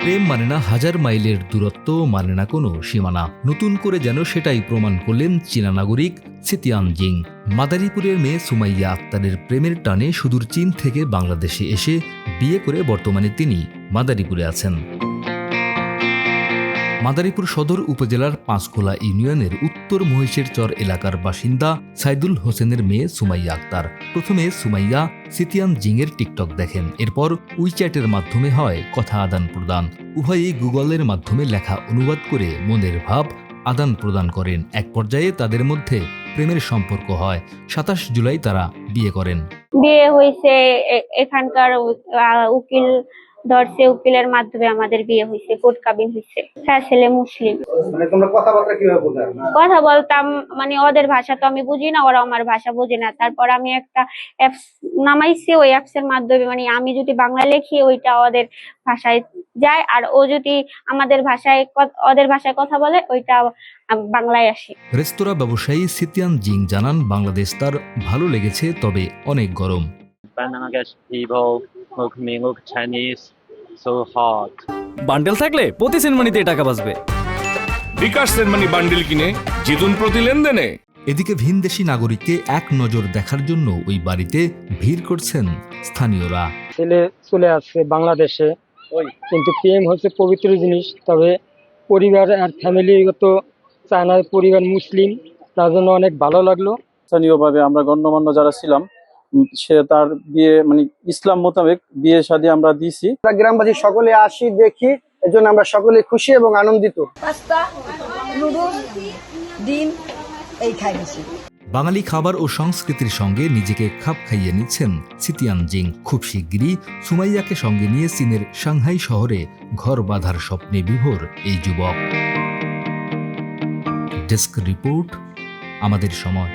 প্রেম মানে না হাজার মাইলের দূরত্ব, মানে না কোনো সীমানা। নতুন করে যেন সেটাই প্রমাণ করলেন চীনা নাগরিক সিতিয়ান জিং। মাদারীপুরের মেয়ে সুমাইয়া আক্তারের প্রেমের টানে সুদূর চীন থেকে বাংলাদেশে এসে বিয়ে করে বর্তমানে তিনি মাদারীপুরে আছেন। মাদারীপুর সদর উপজেলার পাঁচখোলা ইউনিয়নের উত্তর মহিষের চর এলাকার বাসিন্দা সাইদুল হোসেনের মেয়ে সুমাইয়া আক্তার। প্রথমে সুমাইয়া সিতিয়ান জিংয়ের টিকটক দেখেন, এরপর উইচ্যাটের মাধ্যমে হয় কথা আদান প্রদান। উভয়ই গুগলের মাধ্যমে লেখা অনুবাদ করে মনের ভাব আদান প্রদান করেন। এক পর্যায়ে তাদের মধ্যে প্রেমের সম্পর্ক হয়। ২৭ জুলাই তারা বিয়ে করেন। বিয়ে হয়েছে এখানকার উকিল ধরছে, উকিলের মাধ্যমে আমাদের বিয়ে হয়েছে, কোর্ট কাবিন হয়েছে। হ্যাঁ, ছেলে মুসলিম। মানে তোমরা কথাবার্তা কিভাবে বলতে? কথা বলতাম, মানে ওদের ভাষা তো আমি বুঝি না, ওরা আমার ভাষা বোঝে না। তারপর আমি একটা অ্যাপস নামাইছি, ওই অ্যাপস এর মাধ্যমে মানে আমি যদি বাংলা লিখি ওইটা ওদের ভাষায় যায়, আর ও যদি আমাদের ভাষায় ওদের ভাষায় কথা বলে ওইটা বাংলায় আসে। রেস্তোরাঁ ব্যবসায়ী সিতিয়ান জিং জানান, বাংলাদেশ তার ভালো লেগেছে, তবে অনেক গরম। Bangladesh people look Chinese so hot. Bundle থাকলে প্রতি সেনমানিতে টাকা বাঁচবে। বিকাশ সেনমানি বান্ডেল কিনে জিতুন প্রতি লেনদেনে। এদিকে ভিনদেশি নাগরিককে এক নজর দেখার জন্য ওই বাড়িতে ভিড় করছেন স্থানীয়রা। ছেলে চলে আসছে বাংলাদেশে, কিন্তু প্রেম হচ্ছে পবিত্র জিনিস। তবে পরিবার আর ফ্যামিলিগত চায়নার পরিবার মুসলিম, তার জন্য অনেক ভালো লাগলো। স্থানীয়ভাবে আমরা গণ্যমান্য যারা ছিলাম, সে তার বিয়ে মানে ইসলাম মোতাবেক বিয়ে শাদী আমরা দিয়েছি। আমরা গ্রামবাসী সকলে আসি, দেখি, এজন্য আমরা সকলে খুশি এবং আনন্দিত। পাস্তা, নুডলস, ডিম এই খাই বেশি। বাঙালি খাবার ও সংস্কৃতির সঙ্গে নিজেকে খাপ খাইয়ে নিচ্ছেন সিতিয়ান জিং। খুব শিগগিরই সুমাইয়াকে সঙ্গে নিয়ে চীনের সাংহাই শহরে ঘর বাঁধার স্বপ্নে বিভোর এই যুবক। ডেস্ক রিপোর্ট, আমাদের সময়।